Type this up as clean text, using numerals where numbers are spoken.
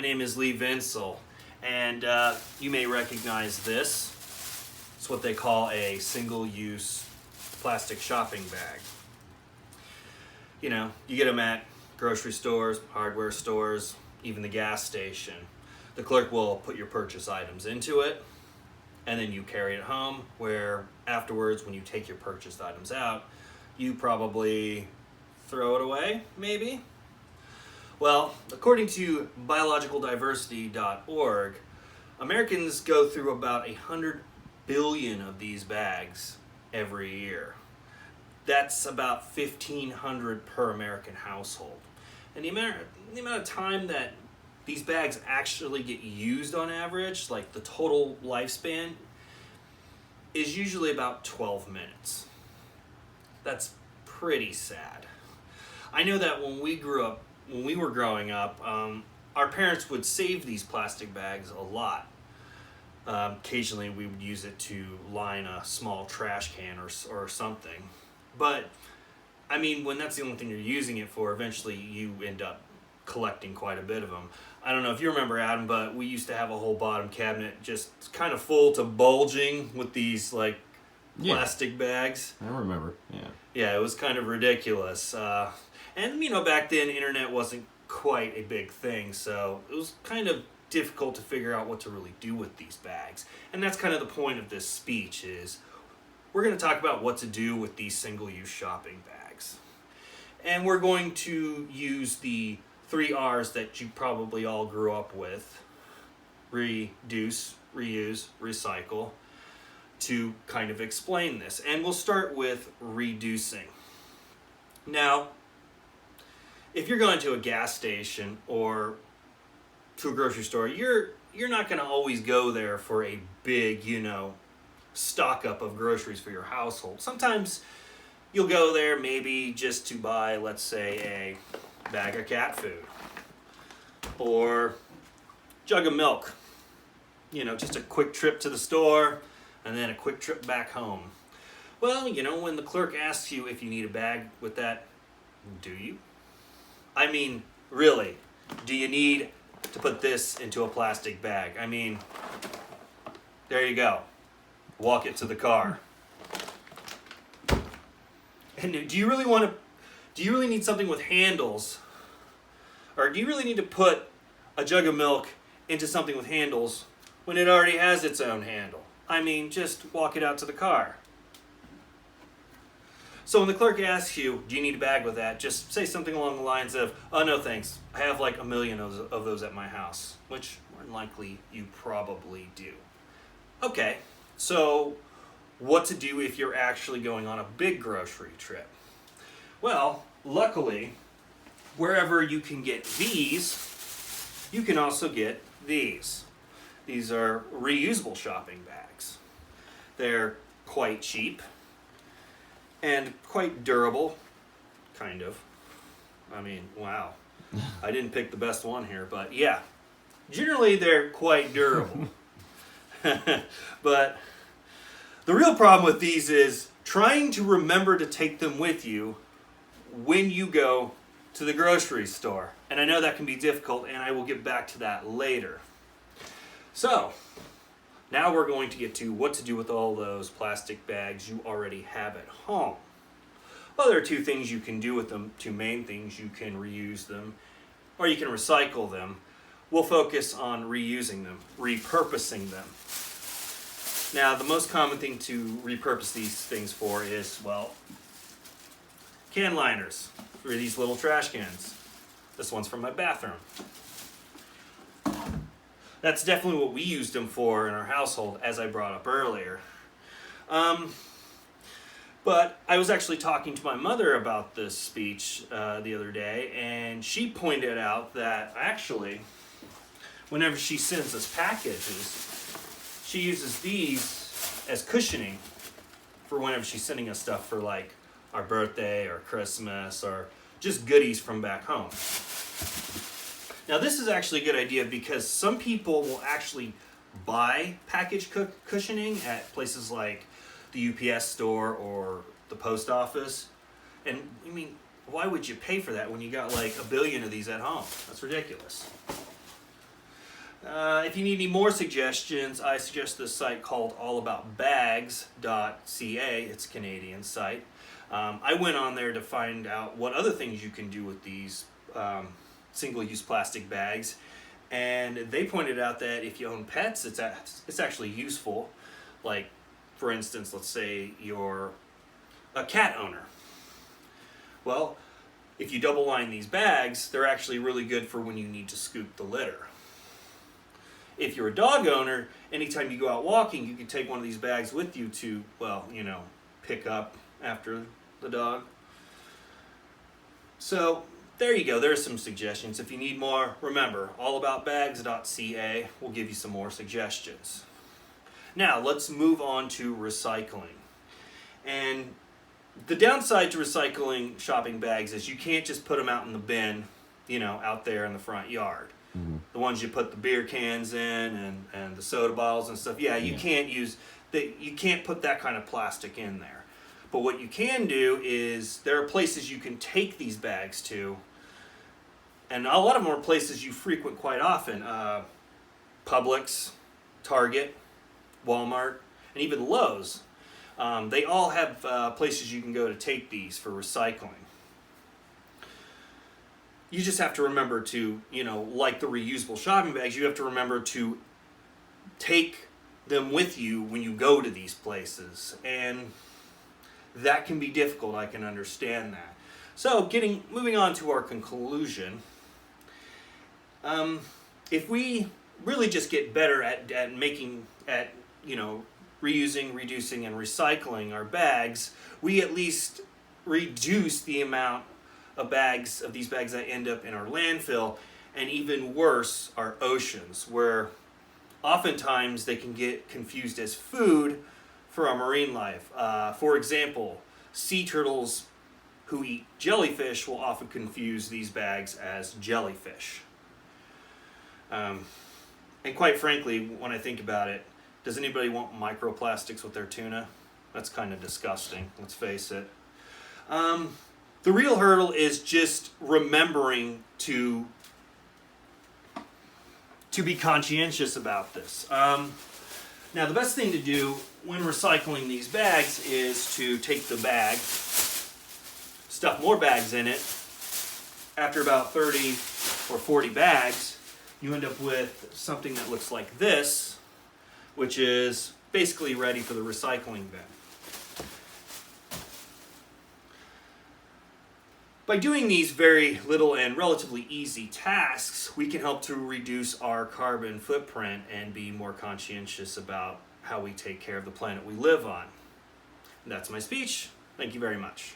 My name is Lee Vinsel, and you may recognize this. It's what they call a single-use plastic shopping bag. You know, you get them at grocery stores, hardware stores, even the gas station. The clerk will put your purchase items into it, and then you carry it home, where afterwards, when you take your purchased items out, you probably throw it away, maybe? Well, according to biologicaldiversity.org, Americans go through about 100 billion of these bags every year. That's about 1,500 per American household. And the amount of time that these bags actually get used on average, like the total lifespan, is usually about 12 minutes. That's pretty sad. I know that when we were growing up, our parents would save these plastic bags a lot. Occasionally we would use it to line a small trash can or something. But, I mean, when that's the only thing you're using it for, eventually you end up collecting quite a bit of them. I don't know if you remember, Adam, but we used to have a whole bottom cabinet just kind of full to bulging with these, like, plastic bags. I remember, Yeah, it was kind of ridiculous. And, you know, back then, internet wasn't quite a big thing, so it was kind of difficult to figure out what to really do with these bags. And that's kind of the point of this speech is we're going to talk about what to do with these single-use shopping bags. And we're going to use the 3 R's that you probably all grew up with: reduce, reuse, recycle, to kind of explain this. And we'll start with reducing. Now, if you're going to a gas station or to a grocery store, you're not going to always go there for a big, stock up of groceries for your household. Sometimes you'll go there maybe just to buy, let's say, a bag of cat food or jug of milk. Just a quick trip to the store and then a quick trip back home. Well, when the clerk asks you if you need a bag with that, do you? I mean, really, do you need to put this into a plastic bag? I mean, there you go. Walk it to the car. And do you really need something with handles? Or do you really need to put a jug of milk into something with handles when it already has its own handle? I mean, just walk it out to the car. So when the clerk asks you, do you need a bag with that, just say something along the lines of, oh, no thanks, I have like 1 million of those at my house, which more than likely you probably do. Okay, so what to do if you're actually going on a big grocery trip? Well, luckily, wherever you can get these, you can also get these. These are reusable shopping bags. They're quite cheap and quite durable, kind of. I mean, wow. I didn't pick the best one here, but yeah. Generally, they're quite durable. But the real problem with these is trying to remember to take them with you when you go to the grocery store. And I know that can be difficult, and I will get back to that later. So, now we're going to get to what to do with all those plastic bags you already have at home. Well, there are 2 things you can do with them, 2 main things. You can reuse them, or you can recycle them. We'll focus on reusing them, repurposing them. Now, the most common thing to repurpose these things for is, well, can liners for these little trash cans. This one's from my bathroom. That's definitely what we used them for in our household, as I brought up earlier. But I was actually talking to my mother about this speech the other day, and she pointed out that actually, whenever she sends us packages, she uses these as cushioning for whenever she's sending us stuff for like our birthday or Christmas or just goodies from back home. Now this is actually a good idea because some people will actually buy package cushioning at places like the UPS store or the post office. And I mean, why would you pay for that when you got like 1 billion of these at home? That's ridiculous. If you need any more suggestions, I suggest this site called allaboutbags.ca. It's a Canadian site. I went on there to find out what other things you can do with these single-use plastic bags, and they pointed out that if you own pets, it's actually useful. Like, for instance, let's say you're a cat owner. Well, if you double line these bags, they're actually really good for when you need to scoop the litter. If you're a dog owner, anytime you go out walking, you can take one of these bags with you to, well, pick up after the dog. So there you go. There's some suggestions. If you need more, remember, allaboutbags.ca will give you some more suggestions. Now, let's move on to recycling. And the downside to recycling shopping bags is you can't just put them out in the bin, out there in the front yard. Mm-hmm. The ones you put the beer cans in and the soda bottles and stuff. You can't put that kind of plastic in there. But what you can do is there are places you can take these bags to, and a lot of them are places you frequent quite often. Publix, Target, Walmart, and even Lowe's. They all have places you can go to take these for recycling. You just have to remember to, like the reusable shopping bags, you have to remember to take them with you when you go to these places. And that can be difficult, I can understand that. So, moving on to our conclusion, if we really just get better at reusing, reducing, and recycling our bags, we at least reduce the amount of these bags that end up in our landfill, and even worse, our oceans, where oftentimes they can get confused as food for our marine life. For example, sea turtles who eat jellyfish will often confuse these bags as jellyfish. And quite frankly, when I think about it, does anybody want microplastics with their tuna? That's kind of disgusting, let's face it. The real hurdle is just remembering to be conscientious about this. Now, the best thing to do when recycling these bags is to take the bag, stuff more bags in it. After about 30 or 40 bags, you end up with something that looks like this, which is basically ready for the recycling bin. By doing these very little and relatively easy tasks, we can help to reduce our carbon footprint and be more conscientious about how we take care of the planet we live on. And that's my speech. Thank you very much.